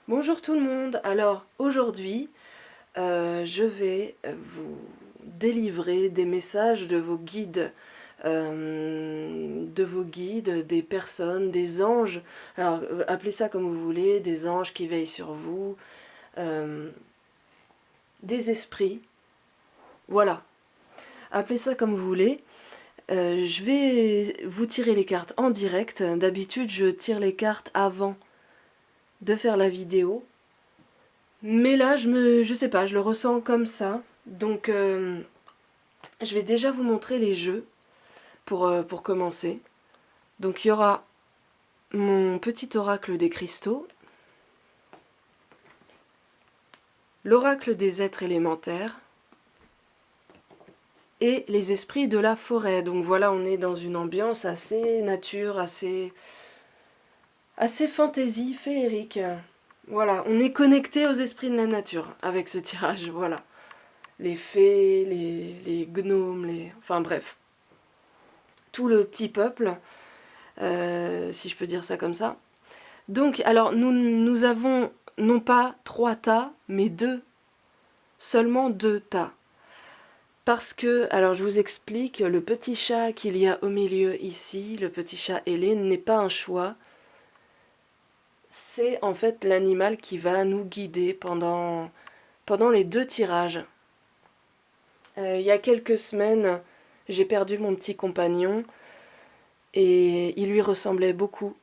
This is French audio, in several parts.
Bonjour tout le monde, alors aujourd'hui je vais vous délivrer des messages de vos guides, des personnes, des anges, alors appelez ça comme vous voulez, des anges qui veillent sur vous, euh, des esprits, voilà, appelez ça comme vous voulez. Je vais vous tirer les cartes en direct, d'habitude je tire les cartes avant de faire la vidéo. Mais là, je sais pas, je le ressens comme ça. Donc, je vais déjà vous montrer les jeux pour commencer. Donc, il y aura mon petit oracle des cristaux, l'oracle des êtres élémentaires et les esprits de la forêt. Donc voilà, on est dans une ambiance assez nature, assez fantaisie, féerique. Voilà, on est connecté aux esprits de la nature avec ce tirage, voilà. Les fées, les gnomes, enfin bref. Tout le petit peuple, si je peux dire ça comme ça. Donc, alors, nous avons non pas 3 tas, mais seulement 2 tas. Parce que, alors je vous explique, le petit chat qu'il y a au milieu ici, le petit chat ailé, n'est pas un choix. C'est en fait l'animal qui va nous guider pendant les 2 tirages. Il y a quelques semaines, j'ai perdu mon petit compagnon et il lui ressemblait beaucoup.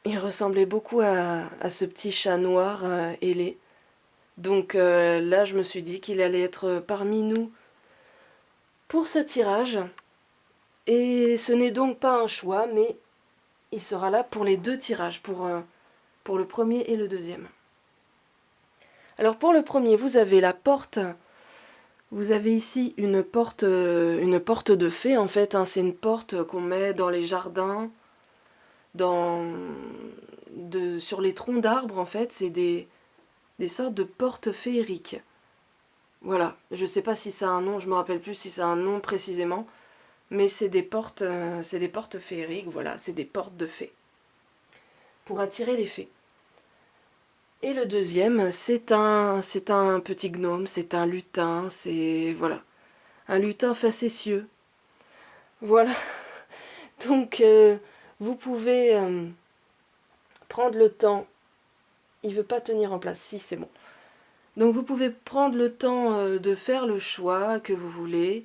Il ressemblait beaucoup à ce petit chat noir ailé. Donc là, je me suis dit qu'il allait être parmi nous pour ce tirage. Et ce n'est donc pas un choix, mais il sera là pour les 2 tirages, pour le premier et le deuxième. Alors pour le premier, vous avez la porte. Vous avez ici une porte de fée en fait. Hein, c'est une porte qu'on met dans les jardins, sur les troncs d'arbres en fait. C'est des sortes de portes féeriques. Voilà, je sais pas si ça a un nom, je me rappelle plus si ça a un nom précisément, mais c'est des portes féeriques, voilà, c'est des portes de fées, pour attirer les fées. Et le deuxième, c'est un petit gnome, c'est un lutin, c'est, voilà, un lutin facétieux. Voilà, donc vous pouvez prendre le temps, il veut pas tenir en place, si c'est bon. Donc vous pouvez prendre le temps de faire le choix que vous voulez.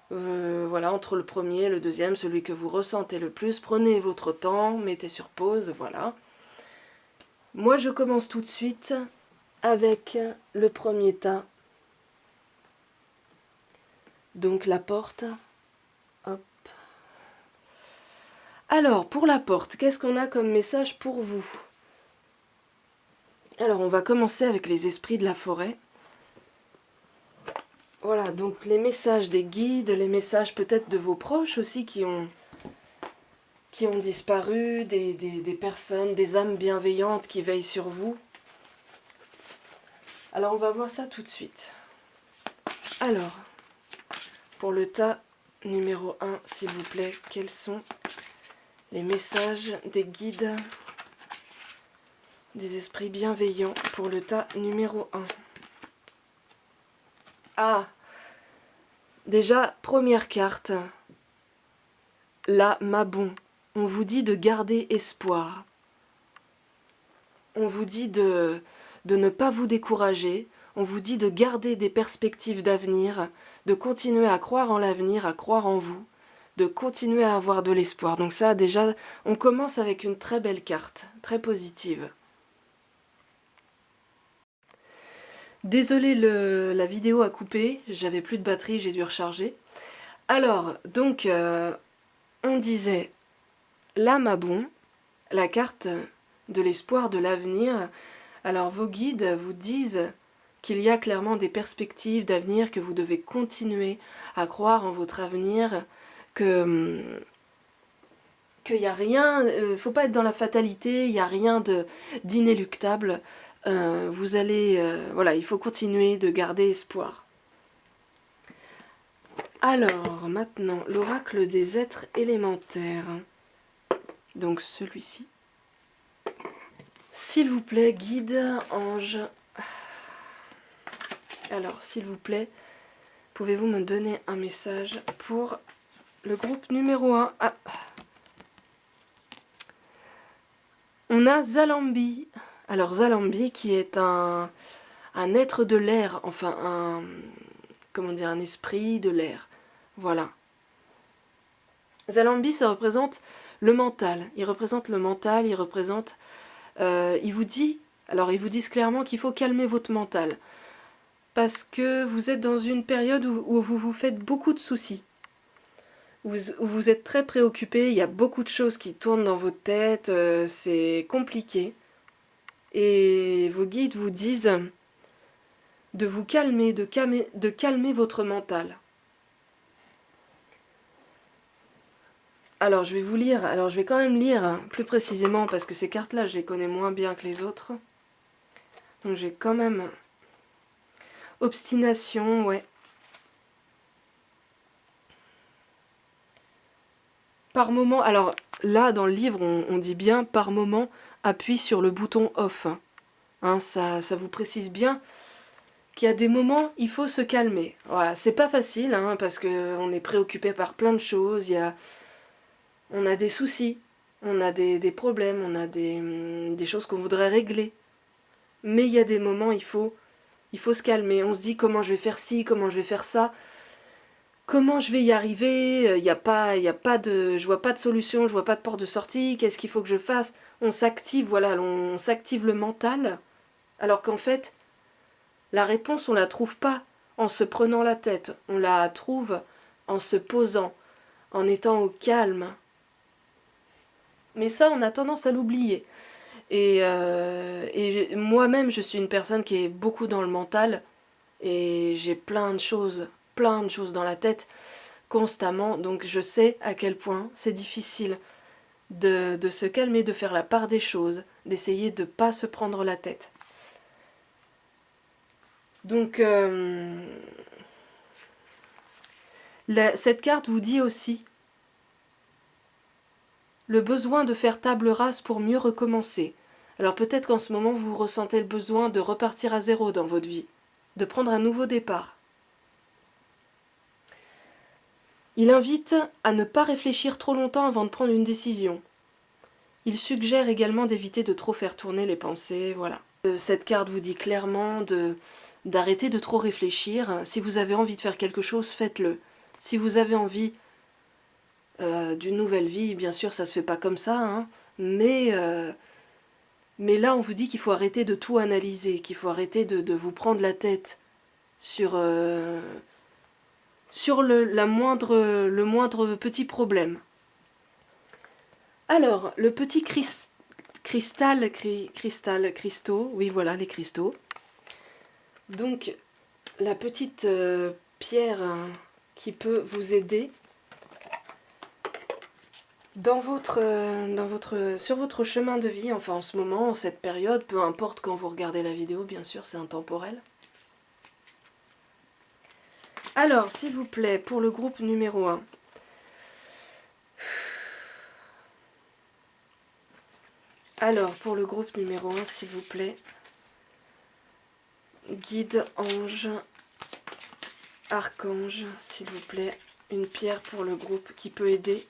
Voilà, entre le premier et le deuxième, celui que vous ressentez le plus. Prenez votre temps, mettez sur pause, voilà. Moi, je commence tout de suite avec le premier tas. Donc la porte. Hop. Alors, pour la porte, qu'est-ce qu'on a comme message pour vous? Alors, on va commencer avec les esprits de la forêt. Voilà, donc les messages des guides, les messages peut-être de vos proches aussi qui ont disparu, des personnes, des âmes bienveillantes qui veillent sur vous. Alors on va voir ça tout de suite. Alors, pour le tas numéro 1, s'il vous plaît, quels sont les messages des guides, des esprits bienveillants pour le tas numéro 1? Ah, déjà, première carte, la Mabon. On vous dit de garder espoir. On vous dit de ne pas vous décourager. On vous dit de garder des perspectives d'avenir, de continuer à croire en l'avenir, à croire en vous, de continuer à avoir de l'espoir. Donc ça, déjà, on commence avec une très belle carte, très positive. Désolée, la vidéo a coupé, j'avais plus de batterie, j'ai dû recharger. Alors, donc, on disait la Mabon, la carte de l'espoir, de l'avenir. Alors vos guides vous disent qu'il y a clairement des perspectives d'avenir, que vous devez continuer à croire en votre avenir, qu'il n'y a rien, faut pas être dans la fatalité, il n'y a rien d'inéluctable. Vous allez, voilà, il faut continuer de garder espoir. Alors, maintenant, l'oracle des êtres élémentaires. Donc celui-ci. S'il vous plaît, guide, ange. Alors, s'il vous plaît, pouvez-vous me donner un message pour le groupe numéro 1? Ah. On a Zalambi. Alors, Zalambi qui est un être de l'air, enfin comment dire, un esprit de l'air. Voilà. Zalambi, ça représente le mental. Il représente le mental, il représente... ils vous disent clairement qu'il faut calmer votre mental. Parce que vous êtes dans une période où vous vous faites beaucoup de soucis. Où vous êtes très préoccupé, il y a beaucoup de choses qui tournent dans votre tête, c'est compliqué. Et vos guides vous disent de vous calmer, de calmer votre mental. Alors je vais vous lire, alors je vais quand même lire plus précisément parce que ces cartes-là je les connais moins bien que les autres. Donc j'ai quand même... Obstination, ouais. Par moment, alors là dans le livre on dit bien par moment appuie sur le bouton off. Hein, ça vous précise bien qu'il y a des moments il faut se calmer. Voilà, c'est pas facile hein, parce qu'on est préoccupé par plein de choses, on a des soucis, on a des problèmes, on a des choses qu'on voudrait régler. Mais il y a des moments il faut se calmer. On se dit comment je vais faire ci, comment je vais faire ça. Comment je vais y arriver? Je vois pas de solution, je vois pas de porte de sortie. Qu'est-ce qu'il faut que je fasse? On s'active, voilà, on s'active le mental. Alors qu'en fait, la réponse, on la trouve pas en se prenant la tête. On la trouve en se posant, en étant au calme. Mais ça, on a tendance à l'oublier. Et moi-même, je suis une personne qui est beaucoup dans le mental. Et j'ai plein de choses dans la tête constamment, donc je sais à quel point c'est difficile de se calmer, de faire la part des choses, d'essayer de ne pas se prendre la tête. Donc cette carte vous dit aussi le besoin de faire table rase pour mieux recommencer. Alors peut-être qu'en ce moment vous ressentez le besoin de repartir à zéro dans votre vie, de prendre un nouveau départ. Il invite à ne pas réfléchir trop longtemps avant de prendre une décision. Il suggère également d'éviter de trop faire tourner les pensées, voilà. Cette carte vous dit clairement d'arrêter de trop réfléchir. Si vous avez envie de faire quelque chose, faites-le. Si vous avez envie d'une nouvelle vie, bien sûr ça se fait pas comme ça, hein, mais là on vous dit qu'il faut arrêter de tout analyser, qu'il faut arrêter de vous prendre la tête sur le moindre petit problème. Alors, le petit cristaux, oui voilà les cristaux. Donc, la petite pierre qui peut vous aider sur votre chemin de vie, enfin en ce moment, en cette période, peu importe quand vous regardez la vidéo, bien sûr, c'est intemporel. Alors, s'il vous plaît, pour le groupe numéro 1. Alors, pour le groupe numéro 1, s'il vous plaît. Guide, ange, archange, s'il vous plaît. Une pierre pour le groupe qui peut aider.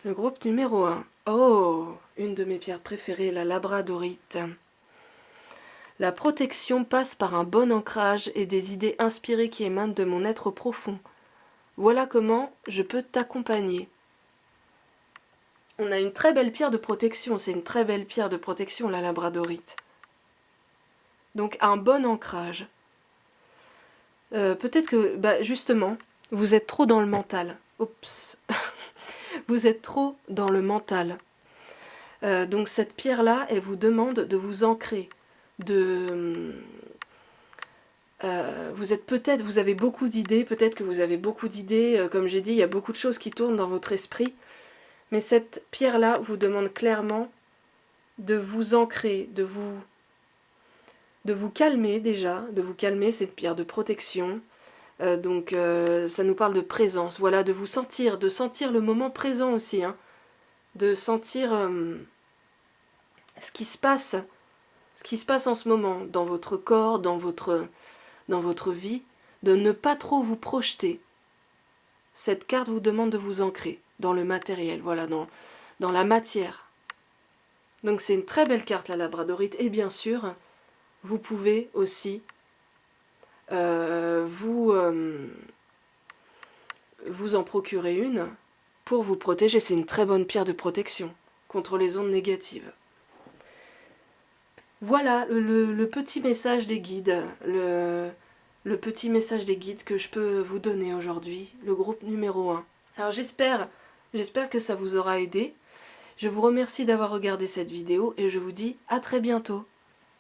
Le groupe numéro 1. Oh, une de mes pierres préférées, la labradorite. La protection passe par un bon ancrage et des idées inspirées qui émanent de mon être profond. Voilà comment je peux t'accompagner. On a une très belle pierre de protection, c'est une très belle pierre de protection, la labradorite. Donc un bon ancrage. Peut-être que, justement, vous êtes trop dans le mental. Oups. Vous êtes trop dans le mental. Donc cette pierre-là, elle vous demande de vous ancrer. Vous avez beaucoup d'idées, peut-être que vous avez beaucoup d'idées, comme j'ai dit, il y a beaucoup de choses qui tournent dans votre esprit, mais cette pierre-là vous demande clairement de vous ancrer, de vous calmer déjà, de vous calmer, cette pierre de protection, donc ça nous parle de présence, voilà, de sentir le moment présent aussi, hein, de sentir ce qui se passe en ce moment dans votre corps, dans votre vie, de ne pas trop vous projeter. Cette carte vous demande de vous ancrer dans le matériel, voilà, dans la matière. Donc c'est une très belle carte la labradorite, et bien sûr, vous pouvez aussi vous en procurer une pour vous protéger. C'est une très bonne pierre de protection contre les ondes négatives. Voilà le petit message des guides, le petit message des guides que je peux vous donner aujourd'hui, le groupe numéro 1. Alors j'espère que ça vous aura aidé. Je vous remercie d'avoir regardé cette vidéo et je vous dis à très bientôt.